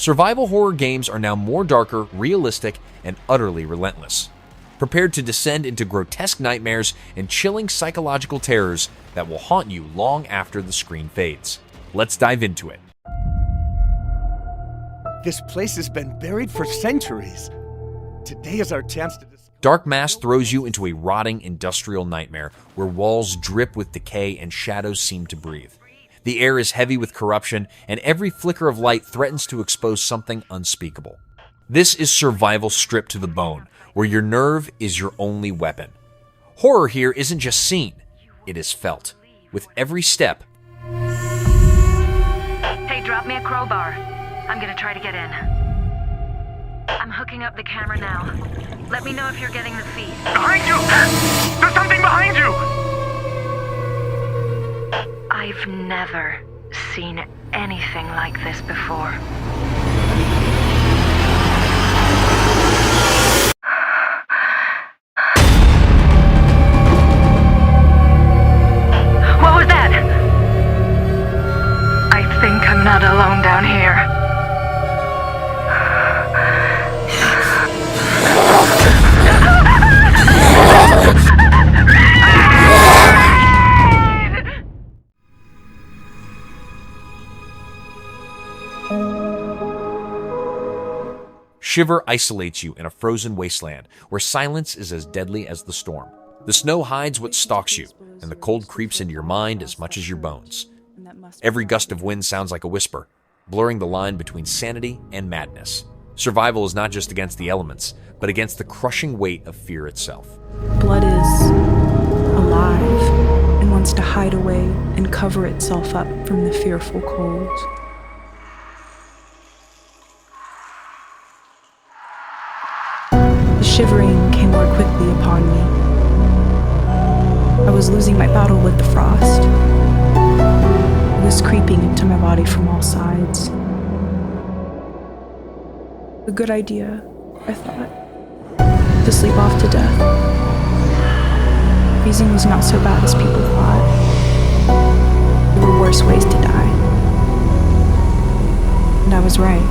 Survival horror games are now more darker, realistic, and utterly relentless, prepared to descend into grotesque nightmares and chilling psychological terrors that will haunt you long after the screen fades. Let's dive into it. This place has been buried for centuries. Today is our chance to discover. Dark Mass throws you into a rotting industrial nightmare where walls drip with decay and shadows seem to breathe. The air is heavy with corruption, and every flicker of light threatens to expose something unspeakable. This is survival stripped to the bone, where your nerve is your only weapon. Horror here isn't just seen, it is felt. With every step. Hey, drop me a crowbar. I'm gonna try to get in. I'm hooking up the camera now. Let me know if you're getting the feed. Behind you! There's something behind you! I've never seen anything like this before. What was that? I think I'm not alone down here. Shiver isolates you in a frozen wasteland where silence is as deadly as the storm. The snow hides what stalks you, and the cold creeps into your mind as much as your bones. Every gust of wind sounds like a whisper, blurring the line between sanity and madness. Survival is not just against the elements, but against the crushing weight of fear itself. Blood is alive and wants to hide away and cover itself up from the fearful cold. The shivering came more quickly upon me. I was losing my battle with the frost. It was creeping into my body from all sides. A good idea, I thought, to sleep off to death. Freezing was not so bad as people thought. There were worse ways to die. And I was right.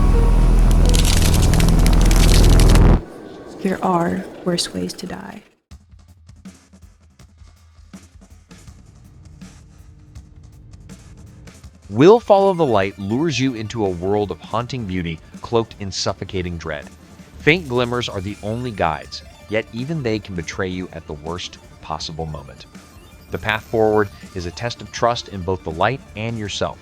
There are worse ways to die. Will Follow the Light lures you into a world of haunting beauty cloaked in suffocating dread. Faint glimmers are the only guides, yet even they can betray you at the worst possible moment. The path forward is a test of trust in both the light and yourself.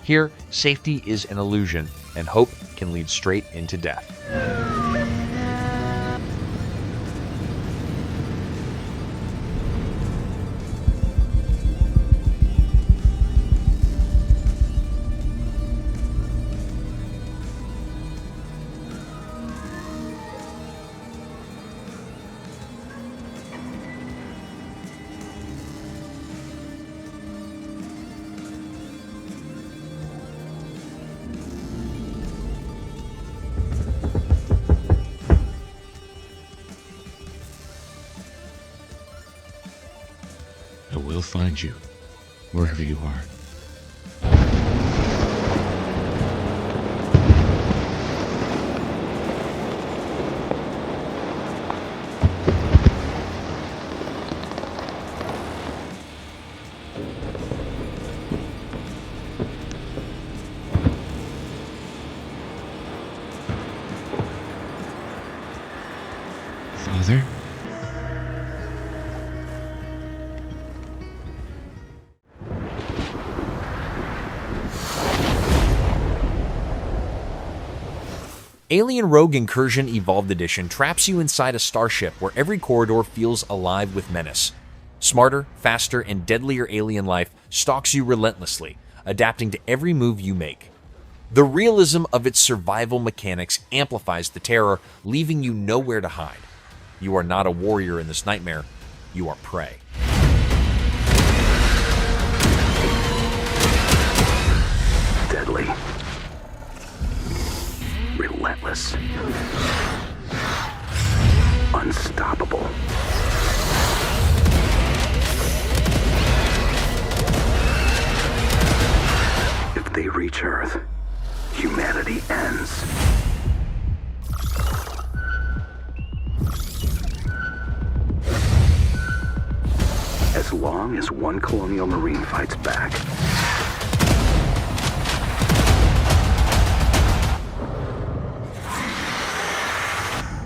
Here, safety is an illusion, and hope can lead straight into death. I will find you, wherever you are. Father? Alien Rogue Incursion Evolved Edition traps you inside a starship where every corridor feels alive with menace. Smarter, faster, and deadlier alien life stalks you relentlessly, adapting to every move you make. The realism of its survival mechanics amplifies the terror, leaving you nowhere to hide. You are not a warrior in this nightmare, you are prey. Deadly. Relentless. Unstoppable. If they reach Earth, humanity ends. one Colonial Marine fights back.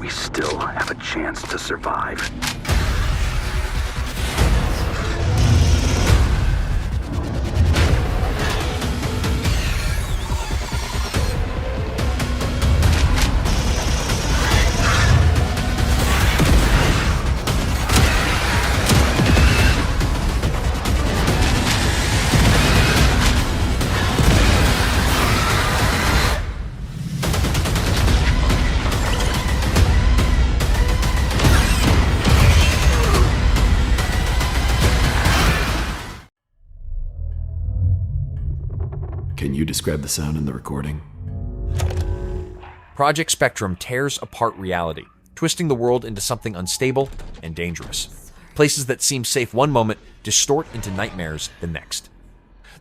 We still have a chance to survive. Can you describe the sound in the recording? Project Spectrum tears apart reality, twisting the world into something unstable and dangerous. Places that seem safe one moment distort into nightmares the next.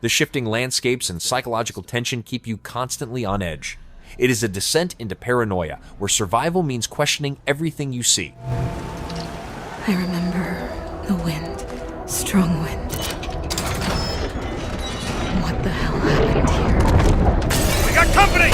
The shifting landscapes and psychological tension keep you constantly on edge. It is a descent into paranoia, where survival means questioning everything you see. I remember the wind, strong wind. What the hell happened here? We got company!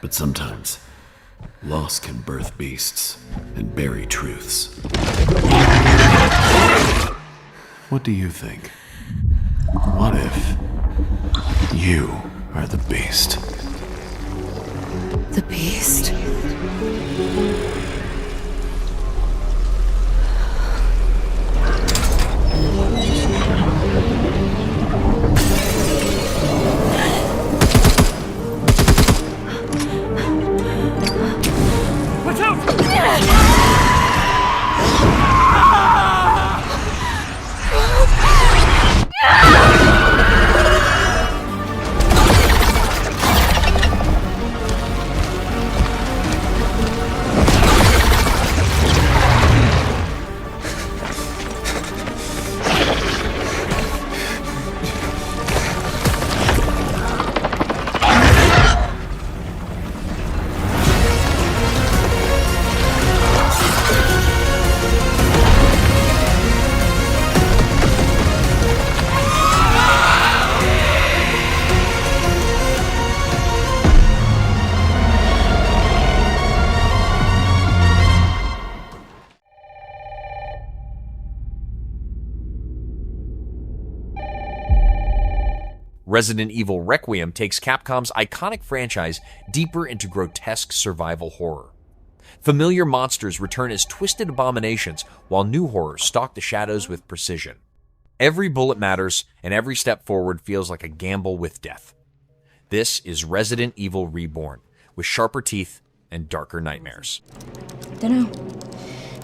But sometimes, loss can birth beasts and bury truths. What do you think? What if you are the beast? The beast? Resident Evil Requiem takes Capcom's iconic franchise deeper into grotesque survival horror. Familiar monsters return as twisted abominations, while new horrors stalk the shadows with precision. Every bullet matters, and every step forward feels like a gamble with death. This is Resident Evil Reborn, with sharper teeth and darker nightmares. Dunno.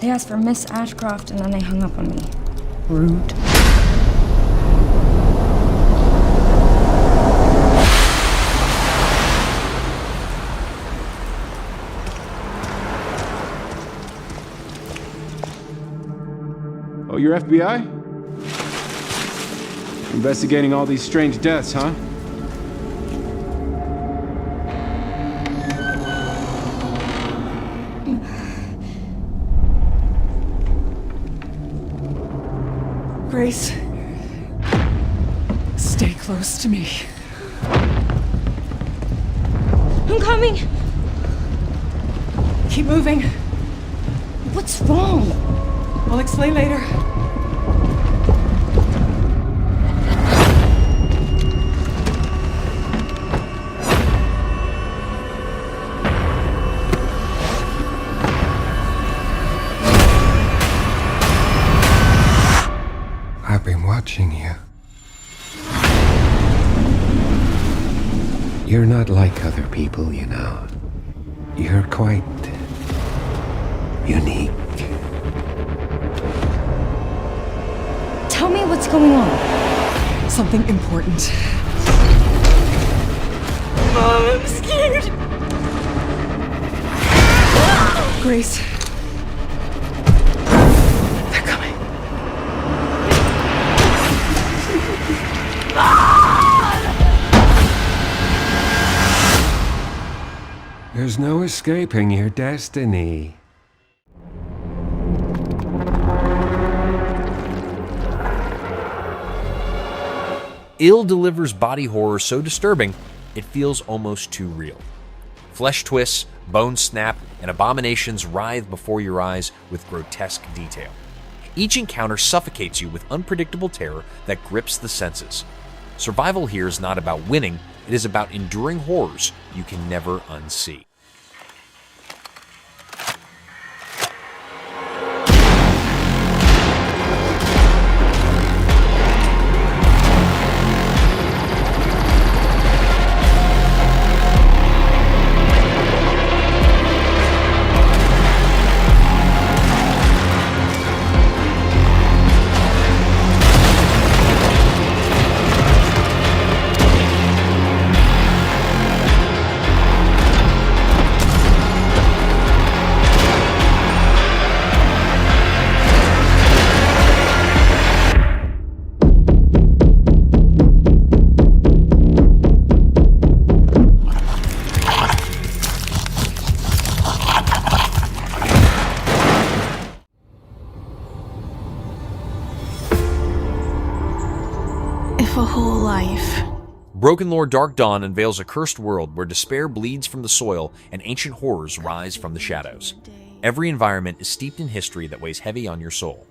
They asked for Miss Ashcroft and then they hung up on me. Rude. Oh, you're FBI? Investigating all these strange deaths, huh? Grace, stay close to me. I'm coming! Keep moving. What's wrong? I'll explain later. I've been watching you. You're not like other people, you know. You're quite unique. Tell me what's going on. Something important. Mom, I'm scared. Grace. They're coming. There's no escaping your destiny. AILA delivers body horror so disturbing, it feels almost too real. Flesh twists, bones snap, and abominations writhe before your eyes with grotesque detail. Each encounter suffocates you with unpredictable terror that grips the senses. Survival here is not about winning, it is about enduring horrors you can never unsee. A whole life. Brokenlore Dark Dawn unveils a cursed world where despair bleeds from the soil and ancient horrors rise from the shadows. Every environment is steeped in history that weighs heavy on your soul.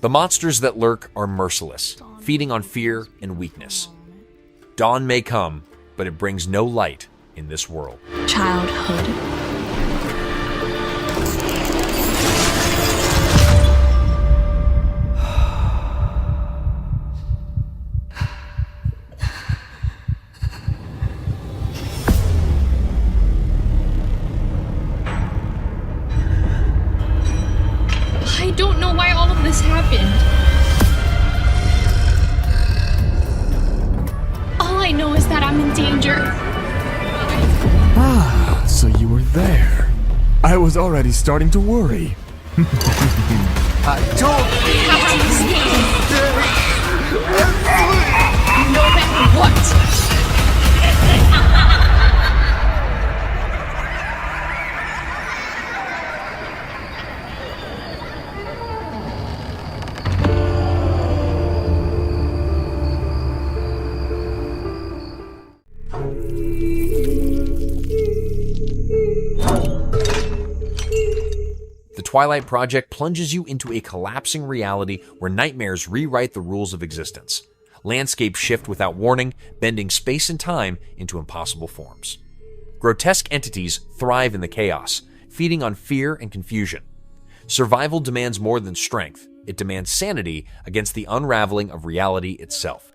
The monsters that lurk are merciless, feeding on fear and weakness. Dawn may come, but it brings no light in this world. Childhood. I don't know why all of this happened. All I know is that I'm in danger. Ah, so you were there. I was already starting to worry. I don't have to stay. No matter what. The Twilight Project plunges you into a collapsing reality where nightmares rewrite the rules of existence. Landscapes shift without warning, bending space and time into impossible forms. Grotesque entities thrive in the chaos, feeding on fear and confusion. Survival demands more than strength. It demands sanity against the unraveling of reality itself.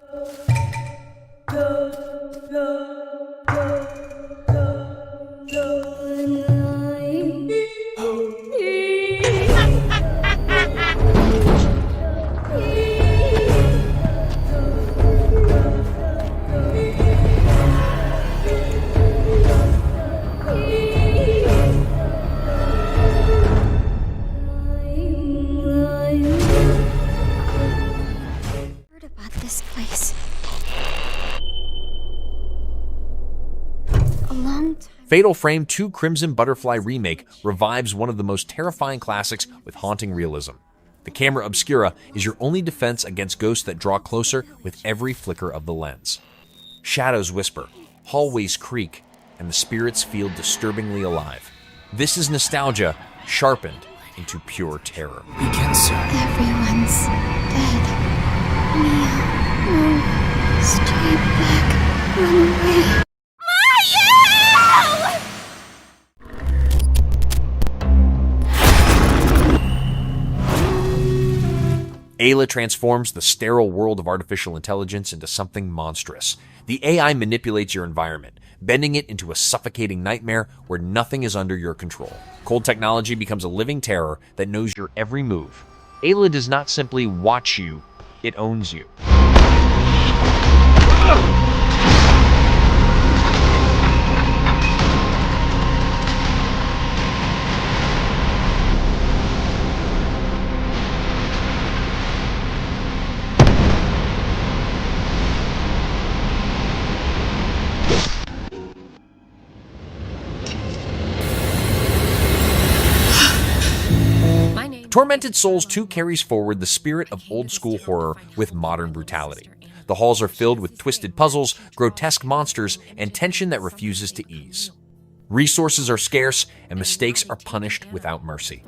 Fatal Frame 2 Crimson Butterfly Remake revives one of the most terrifying classics with haunting realism. The camera obscura is your only defense against ghosts that draw closer with every flicker of the lens. Shadows whisper, hallways creak, and the spirits feel disturbingly alive. This is nostalgia sharpened into pure terror. Begin soon. Everyone's dead. Mia, no, stay back, run away. AILA transforms the sterile world of artificial intelligence into something monstrous. The AI manipulates your environment, bending it into a suffocating nightmare where nothing is under your control. Cold technology becomes a living terror that knows your every move. AILA does not simply watch you, it owns you. Tormented Souls 2 carries forward the spirit of old-school horror with modern brutality. The halls are filled with twisted puzzles, grotesque monsters, and tension that refuses to ease. Resources are scarce, and mistakes are punished without mercy.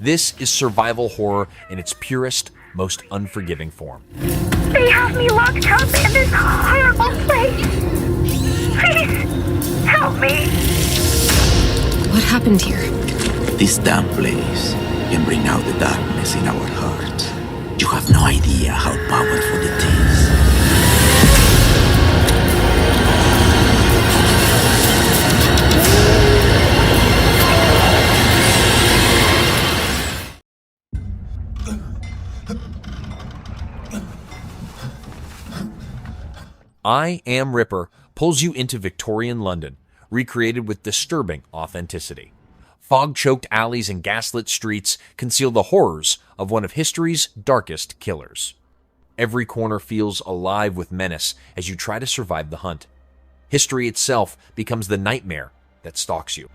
This is survival horror in its purest, most unforgiving form. They have me locked up in this horrible place. Please, help me. What happened here? This damn place can bring out the darkness in our hearts. You have no idea how powerful it is. I Am Ripper pulls you into Victorian London, recreated with disturbing authenticity. Fog-choked alleys and gaslit streets conceal the horrors of one of history's darkest killers. Every corner feels alive with menace as you try to survive the hunt. History itself becomes the nightmare that stalks you.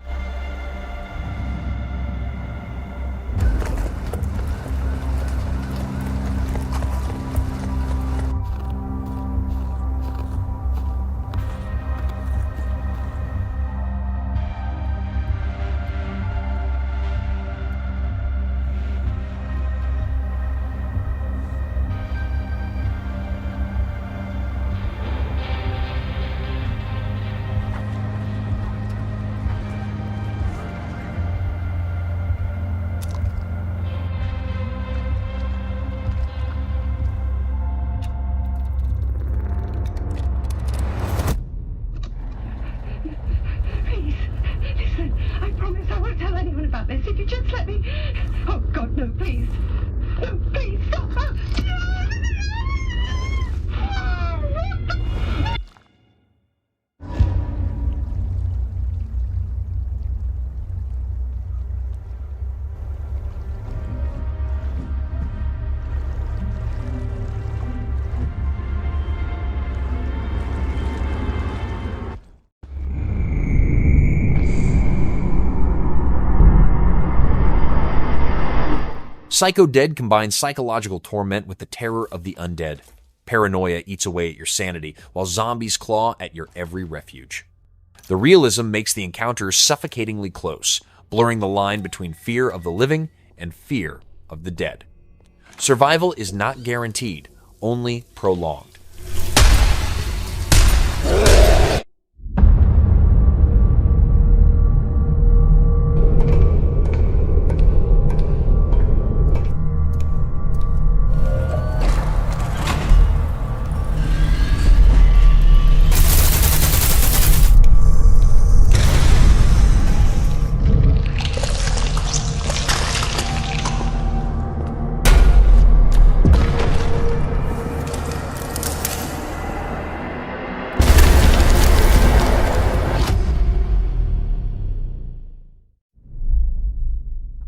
Psycho Dead combines psychological torment with the terror of the undead. Paranoia eats away at your sanity, while zombies claw at your every refuge. The realism makes the encounters suffocatingly close, blurring the line between fear of the living and fear of the dead. Survival is not guaranteed, only prolonged.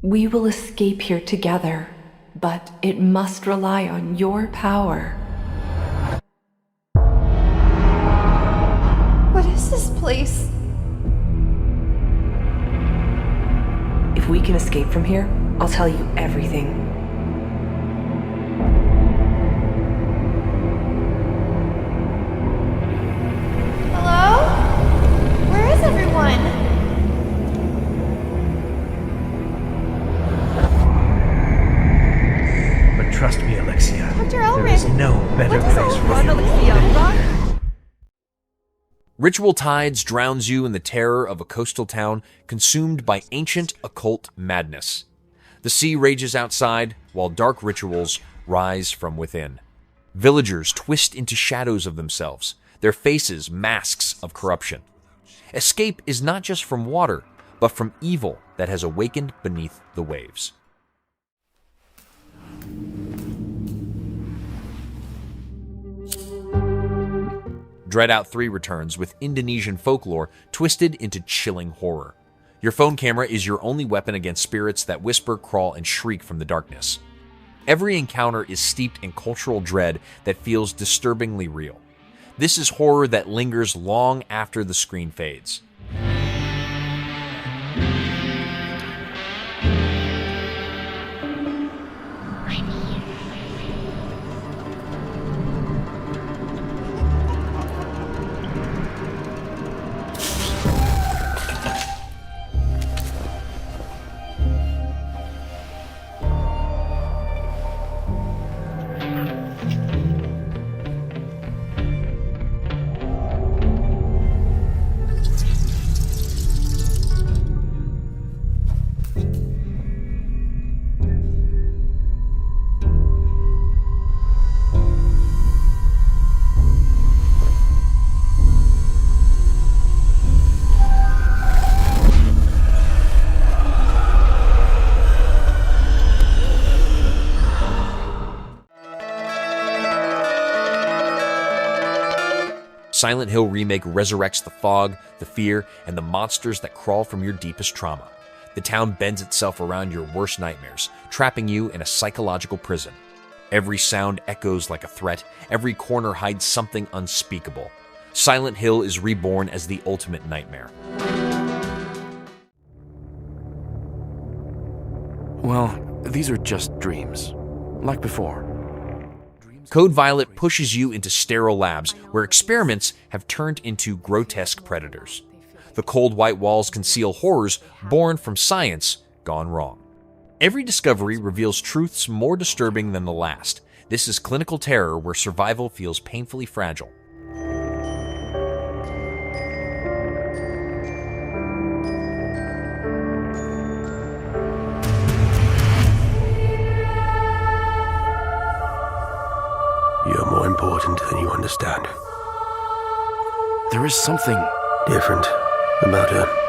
We will escape here together, but it must rely on your power. What is this place? If we can escape from here, I'll tell you everything. Hello? Where is everyone? Trust me, Alexia. Dr. Elric. There is no better place for you. Alexia? Ritual tides drowns you in the terror of a coastal town consumed by ancient occult madness. The sea rages outside, while dark rituals rise from within. Villagers twist into shadows of themselves, their faces masks of corruption. Escape is not just from water, but from evil that has awakened beneath the waves. Dreadout 3 returns with Indonesian folklore twisted into chilling horror. Your phone camera is your only weapon against spirits that whisper, crawl, and shriek from the darkness. Every encounter is steeped in cultural dread that feels disturbingly real. This is horror that lingers long after the screen fades. Silent Hill Remake resurrects the fog, the fear, and the monsters that crawl from your deepest trauma. The town bends itself around your worst nightmares, trapping you in a psychological prison. Every sound echoes like a threat, every corner hides something unspeakable. Silent Hill is reborn as the ultimate nightmare. Well, these are just dreams, like before. Code Violet pushes you into sterile labs where experiments have turned into grotesque predators. The cold white walls conceal horrors born from science gone wrong. Every discovery reveals truths more disturbing than the last. This is clinical terror where survival feels painfully fragile. You're more important than you understand. There is something different about her.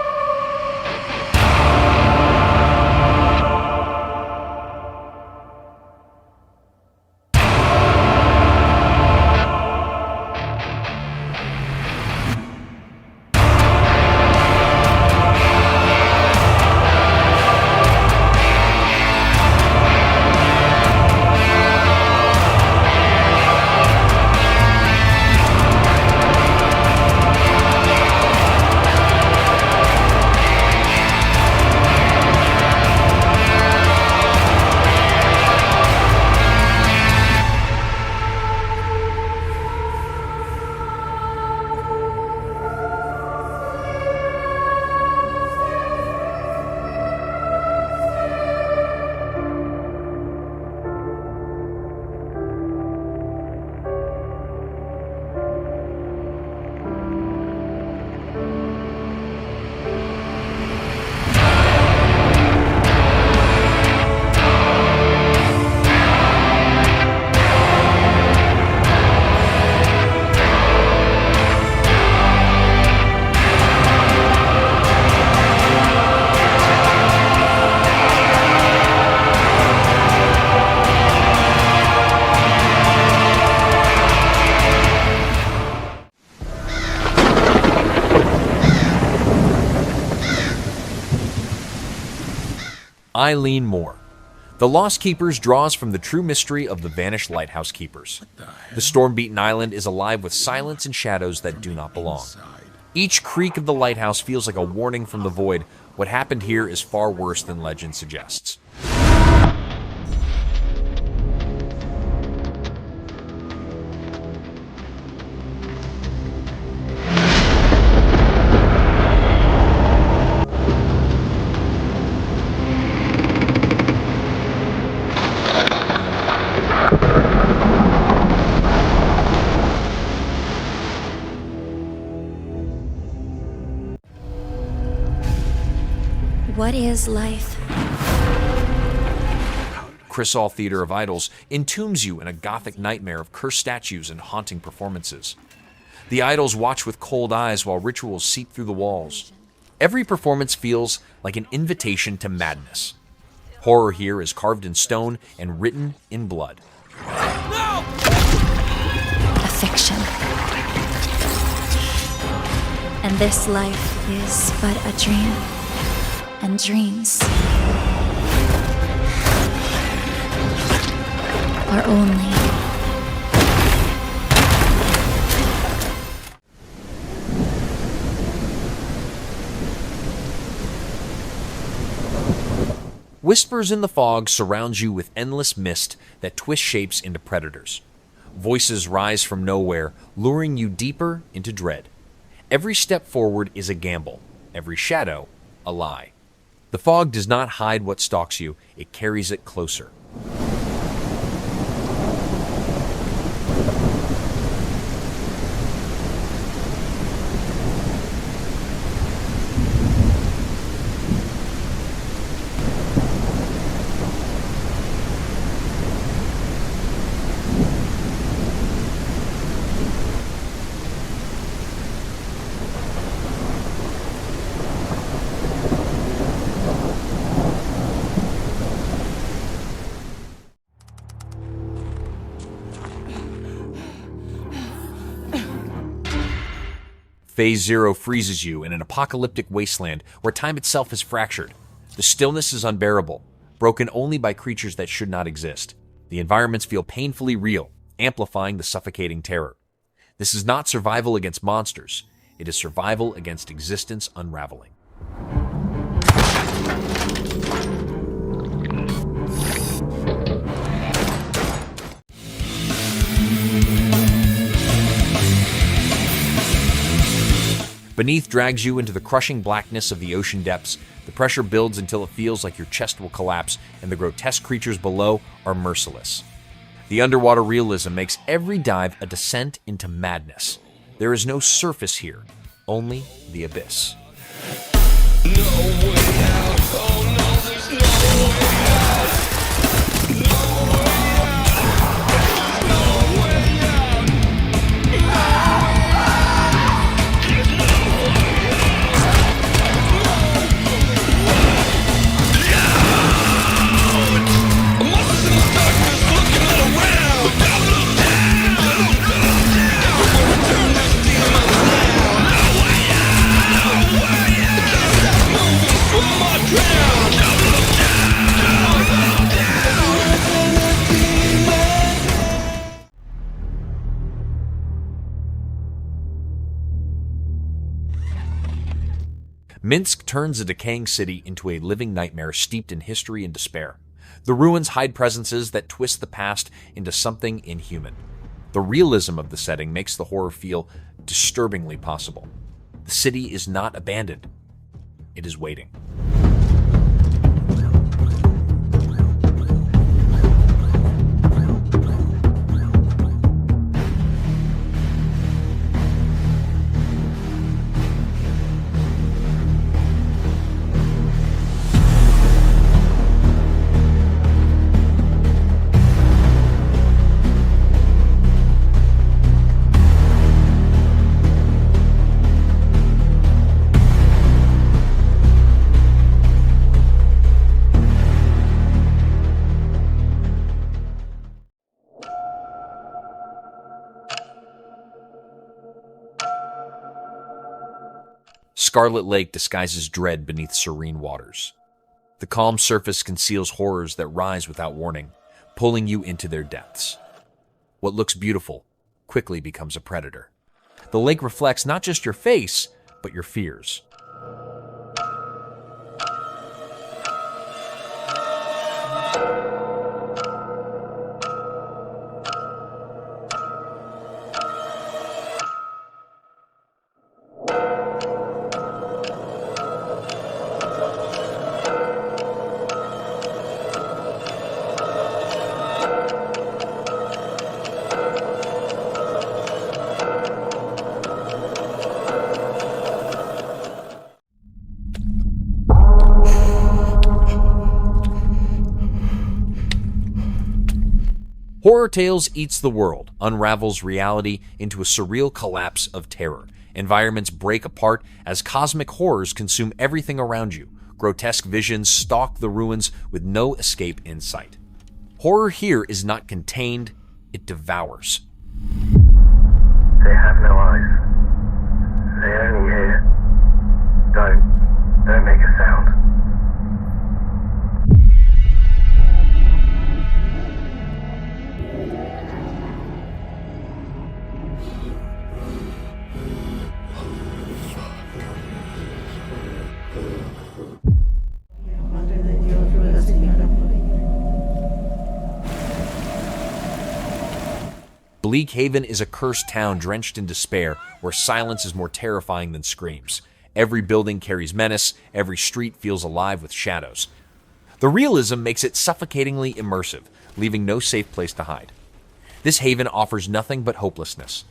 Eilean Moore. The Lost Keepers draws from the true mystery of the vanished lighthouse keepers. The storm-beaten island is alive with silence and shadows that do not belong. Each creak of the lighthouse feels like a warning from the void. What happened here is far worse than legend suggests. What is life? Crisol Theater of Idols entombs you in a gothic nightmare of cursed statues and haunting performances. The idols watch with cold eyes while rituals seep through the walls. Every performance feels like an invitation to madness. Horror here is carved in stone and written in blood. A fiction. And this life is but a dream. And dreams are only Whispers in the fog surround you with endless mist that twists shapes into predators. Voices rise from nowhere, luring you deeper into dread. Every step forward is a gamble, every shadow a lie. The fog does not hide what stalks you, it carries it closer. Phase Zero freezes you in an apocalyptic wasteland where time itself is fractured. The stillness is unbearable, broken only by creatures that should not exist. The environments feel painfully real, amplifying the suffocating terror. This is not survival against monsters. It is survival against existence unraveling. Beneath drags you into the crushing blackness of the ocean depths. The pressure builds until it feels like your chest will collapse, and the grotesque creatures below are merciless. The underwater realism makes every dive a descent into madness. There is no surface here, only the abyss. MINSK turns a decaying city into a living nightmare steeped in history and despair. The ruins hide presences that twist the past into something inhuman. The realism of the setting makes the horror feel disturbingly possible. The city is not abandoned. It is waiting. Scarlet Lake disguises dread beneath serene waters. The calm surface conceals horrors that rise without warning, pulling you into their depths. What looks beautiful quickly becomes a predator. The lake reflects not just your face, but your fears. Horror Tales eats the world, unravels reality into a surreal collapse of terror. Environments break apart as cosmic horrors consume everything around you. Grotesque visions stalk the ruins with no escape in sight. Horror here is not contained, it devours. They have no eyes. They only hear. Don't make a sound. Bleak Haven is a cursed town drenched in despair, where silence is more terrifying than screams. Every building carries menace, every street feels alive with shadows. The realism makes it suffocatingly immersive, leaving no safe place to hide. This haven offers nothing but hopelessness.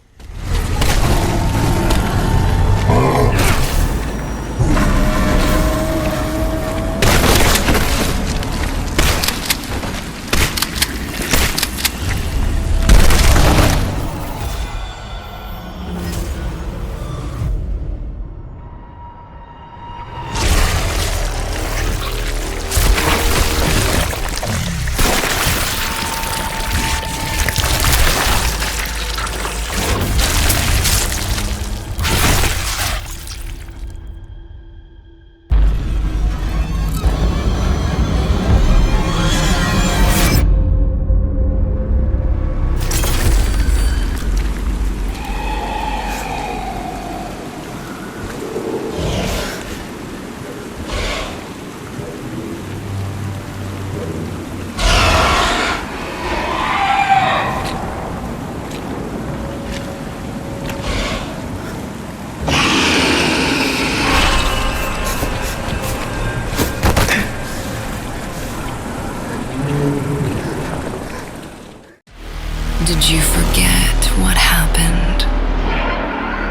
Did you forget what happened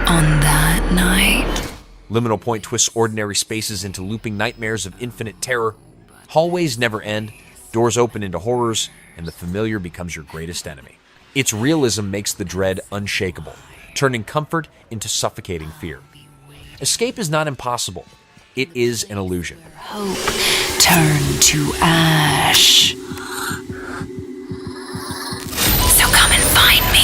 on that night? Liminal Point twists ordinary spaces into looping nightmares of infinite terror. Hallways never end, doors open into horrors, and the familiar becomes your greatest enemy. Its realism makes the dread unshakable, turning comfort into suffocating fear. Escape is not impossible. It is an illusion. Hope turn to ash. So come and find me.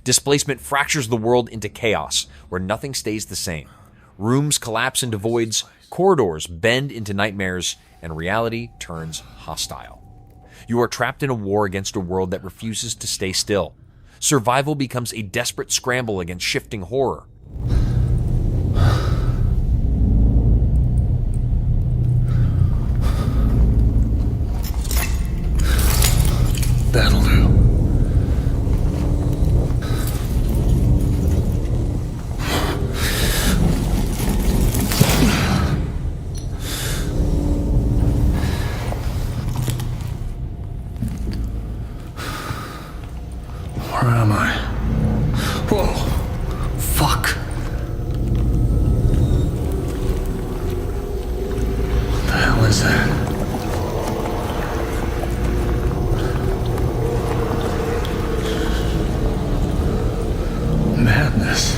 Displacement fractures the world into chaos, where nothing stays the same. Rooms collapse into voids, corridors bend into nightmares, and reality turns hostile. You are trapped in a war against a world that refuses to stay still. Survival becomes a desperate scramble against shifting horror. That'll do. Where am I? Whoa! Fuck! What the hell is that? Madness.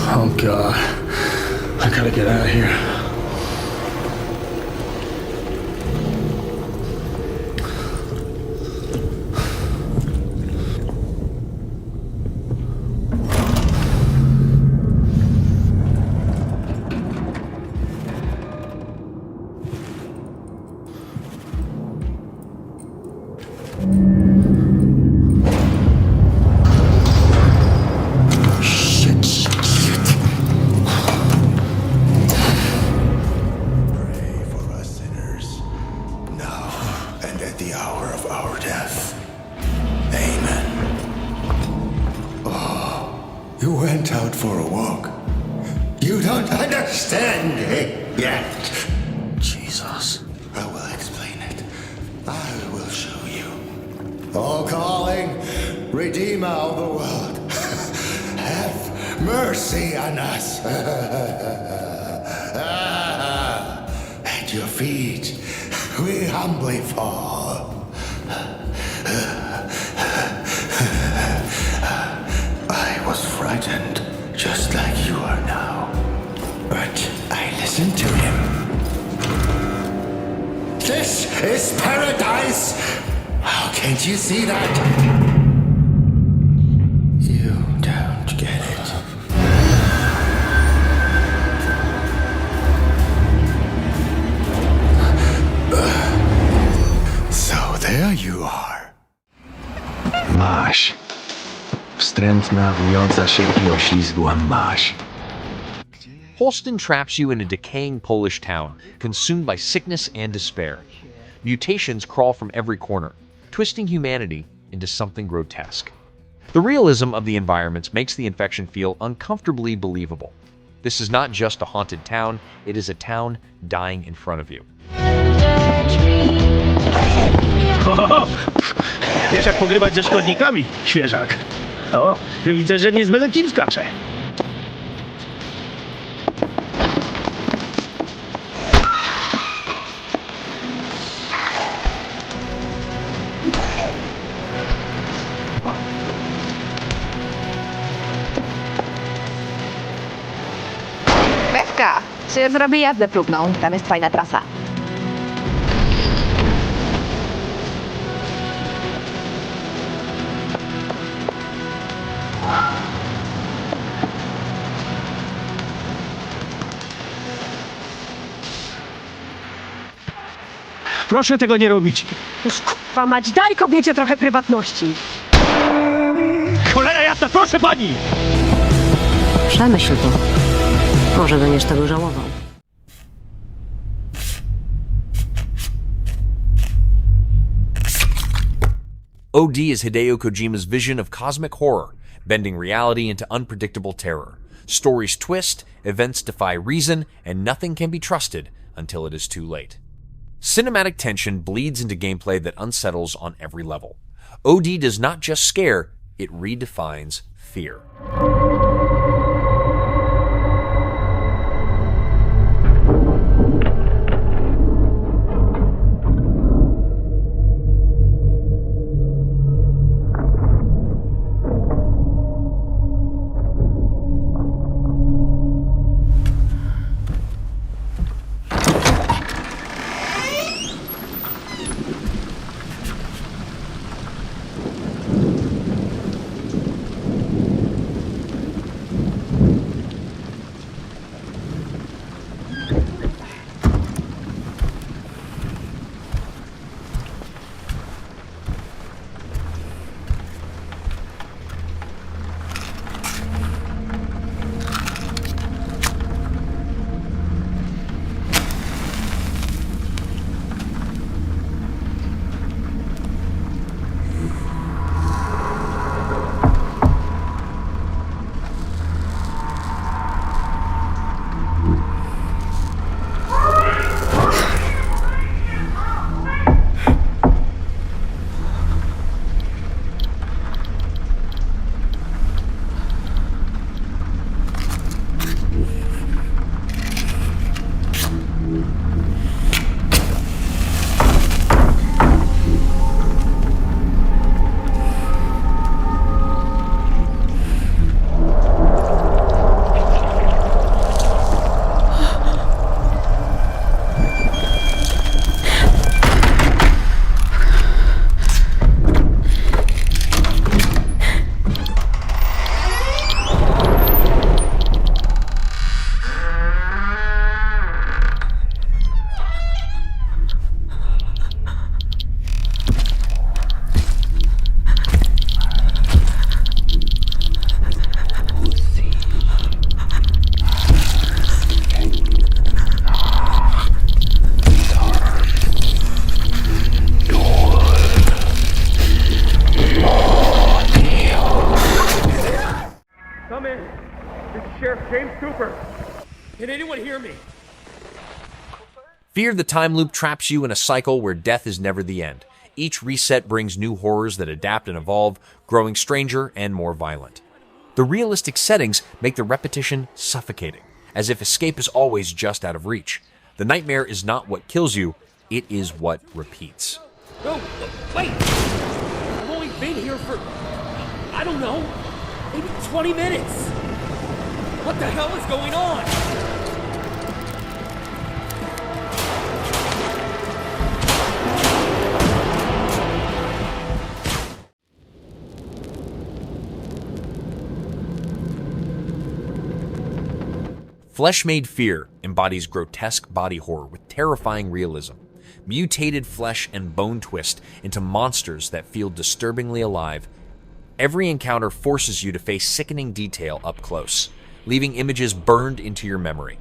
Oh God. I gotta get out of here. out for a walk. You don't understand it yet. Jesus. I will explain it. I will show you. Oh, calling, Redeemer of the world, have mercy on us. At your feet, we humbly fall. I was frightened, just like you are now. But I listened to him. This is paradise! How can't you see that? You don't get it. So there you are. Masz. Wstrętna, wyjąca się i oślizgła masz. Holstin traps you in a decaying Polish town, consumed by sickness and despair. Mutations crawl from every corner, twisting humanity into something grotesque. The realism of the environments makes the infection feel uncomfortably believable. This is not just a haunted town, it is a town dying in front of you. Wiesz jak pogrywać ze szkodnikami, świeżak? O, widzę, że nie z byle kim skacze. Becka, czy zrobię jazdę próbną? Tam jest fajna trasa. Proszę tego nie robić. Już kurwa mać, daj kobiecie trochę prywatności. Cholera jasna, proszę pani! Przemyśl to. Może będziesz tego żałował. OD is Hideo Kojima's vision of cosmic horror, bending reality into unpredictable terror. Stories twist, events defy reason, and nothing can be trusted until it is too late. Cinematic tension bleeds into gameplay that unsettles on every level. OD does not just scare, it redefines fear. Can anyone hear me? Fear the Timeloop traps you in a cycle where death is never the end. Each reset brings new horrors that adapt and evolve, growing stranger and more violent. The realistic settings make the repetition suffocating, as if escape is always just out of reach. The nightmare is not what kills you, it is what repeats. No, wait! I've only been here for, I don't know, maybe 20 minutes! What the hell is going on? Flesh-Made Fear embodies grotesque body horror with terrifying realism. Mutated flesh and bone twist into monsters that feel disturbingly alive. Every encounter forces you to face sickening detail up close, leaving images burned into your memory.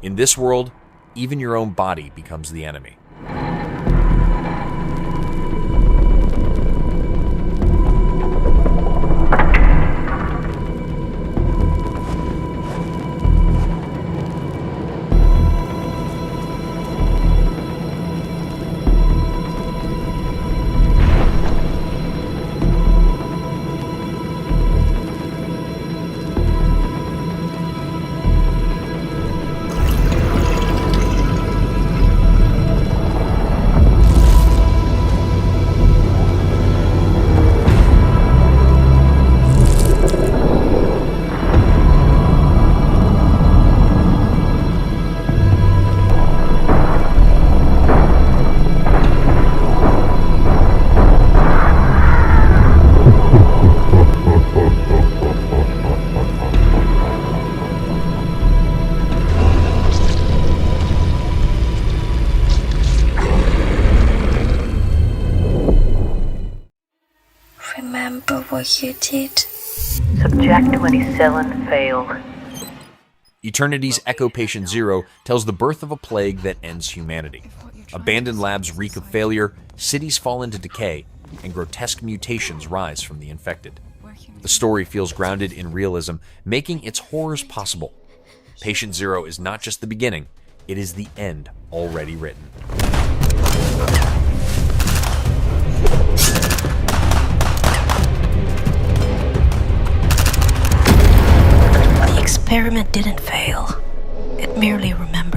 In this world, even your own body becomes the enemy. What you did. Subject to any cell and fail. Eternity's Echo Patient Zero tells the birth of a plague that ends humanity. Abandoned labs reek of failure, cities fall into decay, and grotesque mutations rise from the infected. The story feels grounded in realism, making its horrors possible. Patient Zero is not just the beginning, it is the end already written. The experiment didn't fail. It merely remembered.